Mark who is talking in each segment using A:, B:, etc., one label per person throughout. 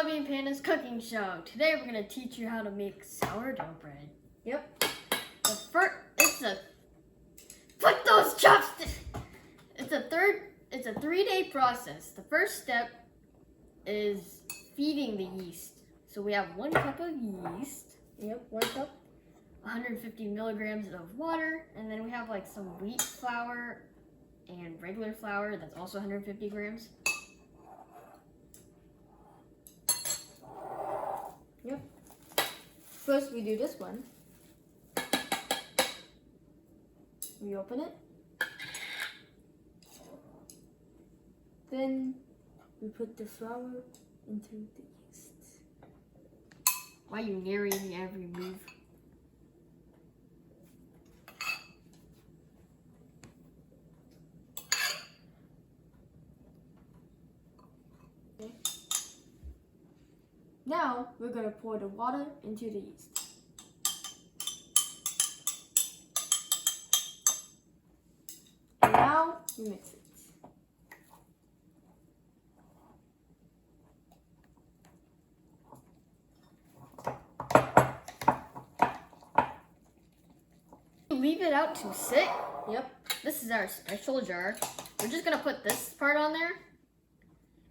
A: Chubby and Panda's cooking show. Today we're gonna teach you how to make sourdough bread.
B: Yep.
A: Put those chopsticks. It's a 3-day process. The first step is feeding the yeast. So we have 1 cup of yeast.
B: Yep, 1 cup.
A: 150 milligrams of water, and then we have like some wheat flour and regular flour. That's also 150 grams.
B: Yep. First we do this one. We open it. Then we put the flour into the yeast.
A: Why are you narrating every move?
B: Okay. Now we're going to pour the water into the yeast. And now we mix it.
A: Leave it out to sit.
B: Yep.
A: This is our special jar. We're just gonna put this part on there.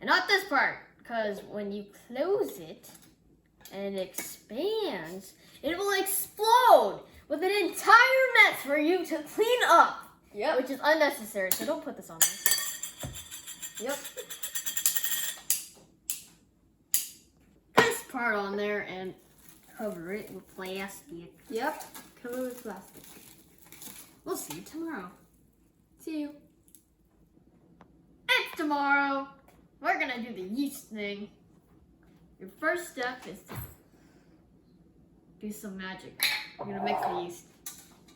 A: And not this part, because when you close it and it expands, it will explode with an entire mess for you to clean up.
B: Yep.
A: Which is unnecessary, so don't put this on there.
B: Yep.
A: Put this part on there and cover it with plastic.
B: Yep. Cover with plastic.
A: We'll see you tomorrow.
B: See you.
A: It's tomorrow. We're gonna do the yeast thing. Your first step is to do some magic. We're gonna mix the yeast.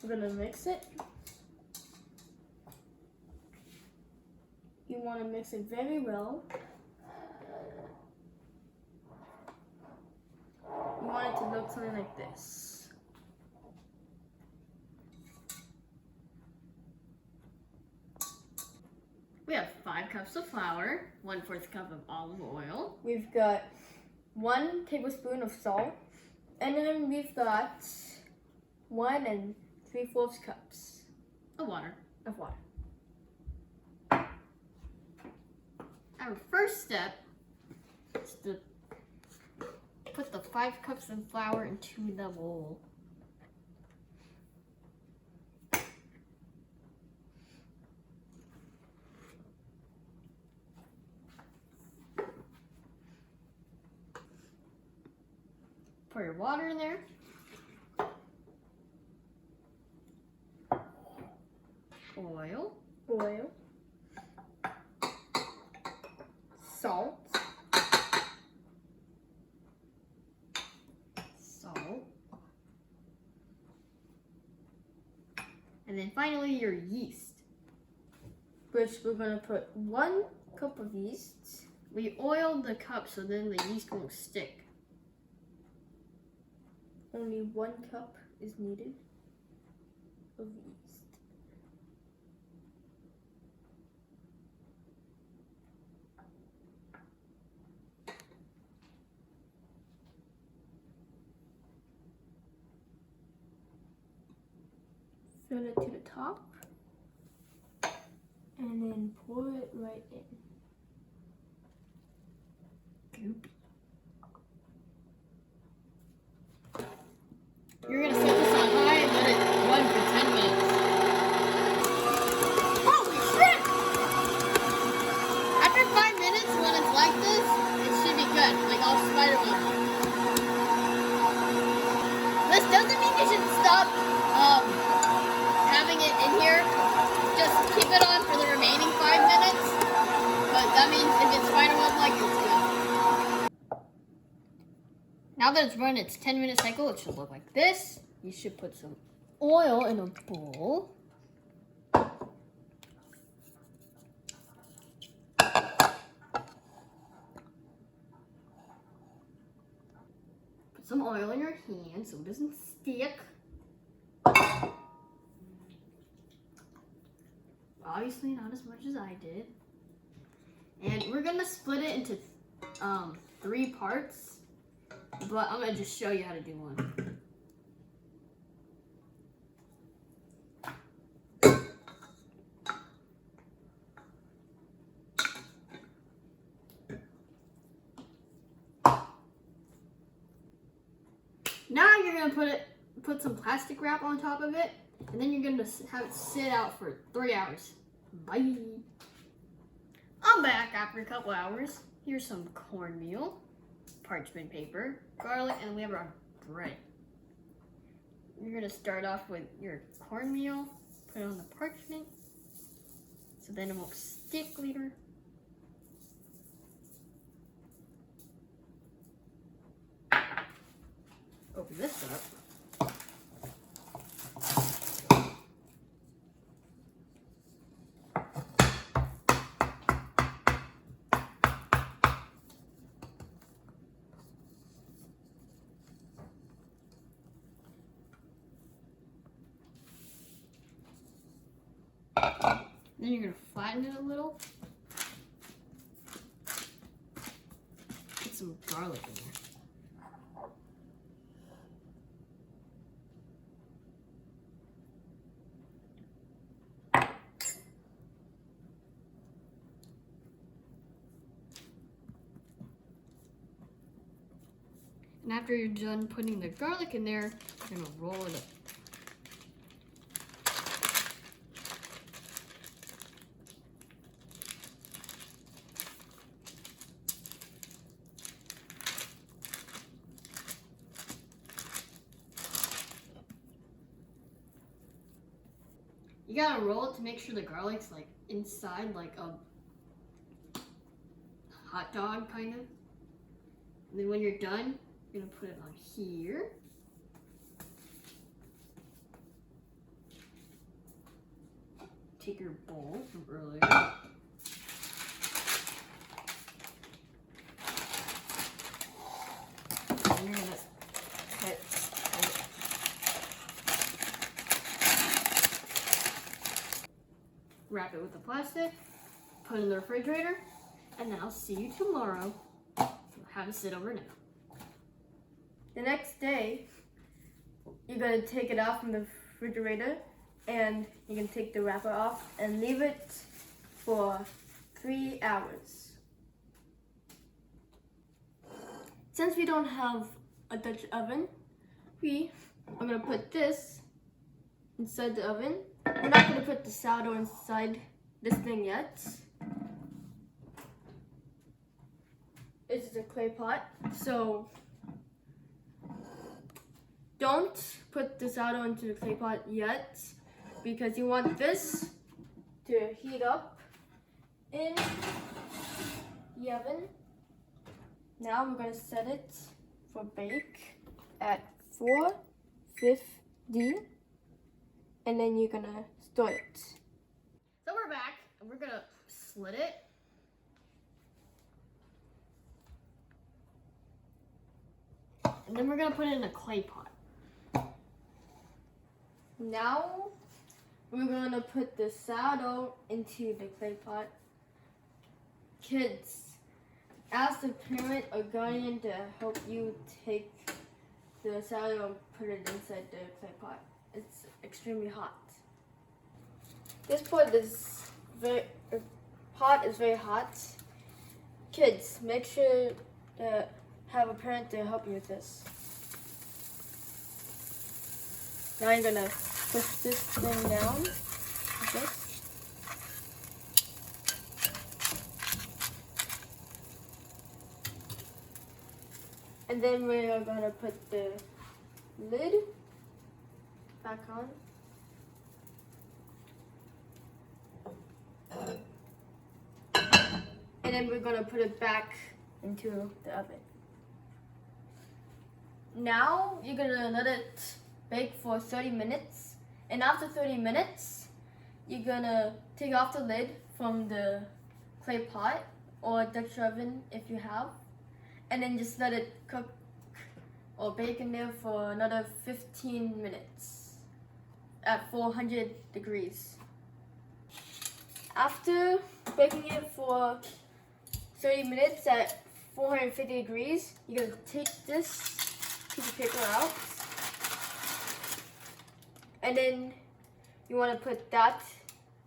B: We're gonna mix it. You want to mix it very well. You want it to look something like this.
A: We have 5 cups of flour, 1/4 cup of olive oil.
B: We've got 1 tablespoon of salt, and then we've got 1 3/4 cups
A: Of water.
B: of water.
A: Our first step is to put the 5 cups of flour into the bowl. Pour your water in there. Oil.
B: Oil. Salt.
A: Salt. And then finally your yeast.
B: Which we're gonna put 1 cup of yeast.
A: We oiled the cup so then the yeast won't stick.
B: Only 1 cup is needed of yeast. Fill it to the top and then pour it right in.
A: Goopy. You're gonna set this on high and let it run for 10 minutes. Holy shit! After 5 minutes, when it's like this, it should be good, like all Spider-Man. This doesn't mean you should stop having it in here. Just keep it on for the remaining 5 minutes. But that means if it's Spider-Man like it's good. Now that it's run its 10-minute cycle, it should look like this. You should put some oil in a bowl. Put some oil in your hand so it doesn't stick. Obviously not as much as I did. And we're gonna split it into 3 parts, but I'm gonna just show you how to do one. Now you're gonna put some plastic wrap on top of it, and then you're gonna have it sit out for 3 hours. Bye. I'm back after a couple hours. Here's some cornmeal, parchment paper, garlic, and we have our bread. You're gonna start off with your cornmeal, put it on the parchment, so then it won't stick later. Open this up. Then you're gonna flatten it a little. Put some garlic in there. And after you're done putting the garlic in there, you're gonna roll it up. You gotta roll it to make sure the garlic's like inside like a hot dog kind of. And then when you're done, you're gonna put it on here. Take your bowl from earlier. And you're gonna cut it. Wrap it with the plastic, put it in the refrigerator, and then I'll see you tomorrow. Have it sit overnight.
B: The next day, you're gonna take it out from the refrigerator and you can take the wrapper off and leave it for 3 hours. Since we don't have a Dutch oven, we are gonna put this inside the oven. We're not gonna put the sourdough inside this thing yet. This is a clay pot, so don't put the sourdough into the clay pot yet because you want this to heat up in the oven. Now we're going to set it for bake at 450 and then you're going to store it.
A: So we're back and we're going to slit it. And then we're going to put it in a clay pot.
B: Now we're going to put the sourdough into the clay pot. Kids, ask the parent or guardian to help you take the sourdough and put it inside the clay pot. It's extremely hot. This pot is very hot. Kids, make sure to have a parent to help you with this. Now you're gonna push this thing down, like this. And then we are gonna put the lid back on. And then we're gonna put it back into the oven. Now you're gonna let it bake for 30 minutes. And after 30 minutes, you're gonna take off the lid from the clay pot or Dutch oven if you have. And then just let it cook or bake in there for another 15 minutes at 400 degrees. After baking it for 30 minutes at 450 degrees. You're gonna take this piece of paper out. And then you wanna put that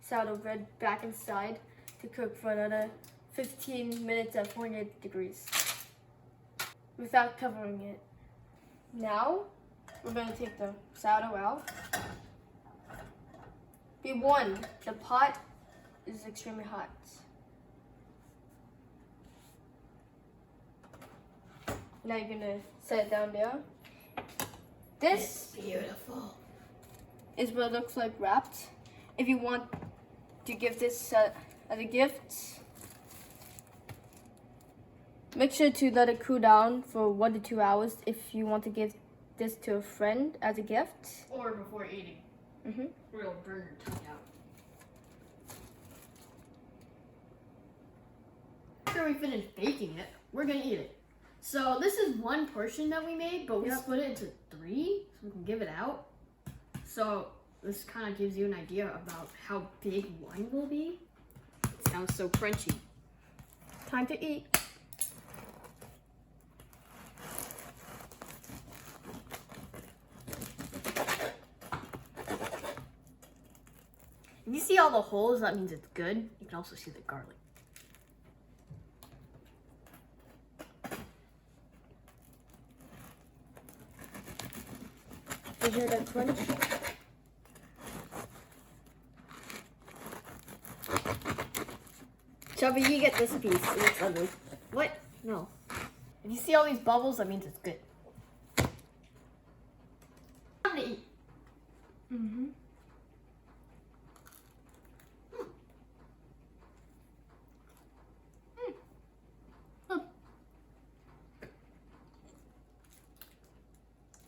B: sourdough bread back inside to cook for another 15 minutes at 400 degrees without covering it. Now, we're gonna take the sourdough out. Be warned, the pot is extremely hot. Now you're gonna set it down there. This
A: It's beautiful.
B: is what it looks like wrapped. If you want to give this as a gift, make sure to let it cool down for 1 to 2 hours if you want to give this to a friend as a gift.
A: Or before eating. Or it'll burn your tongue out. After we finish baking it, we're gonna eat it. So this is one portion that we made, but we split it into 3 so we can give it out. So this kind of gives you an idea about how big one will be. It sounds so crunchy.
B: Time to eat.
A: If you see all the holes, that means it's good. You can also see the garlic.
B: You hear that crunch?
A: Chubby, you get this piece. It looks ugly. What? No. If you see all these bubbles, that means it's good. I'm gonna eat.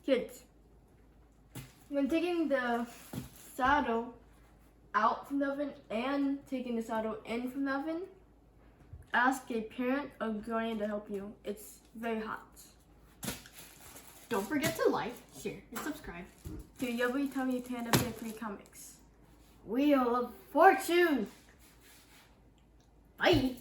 B: Kids, when taking the sourdough out from the oven and taking the sourdough in from the oven, ask a parent or guardian to help you. It's very hot.
A: Don't forget to like, share, and subscribe.
B: To Chubby, Chubby and Panda Free Comics.
A: Wheel of Fortune. Bye.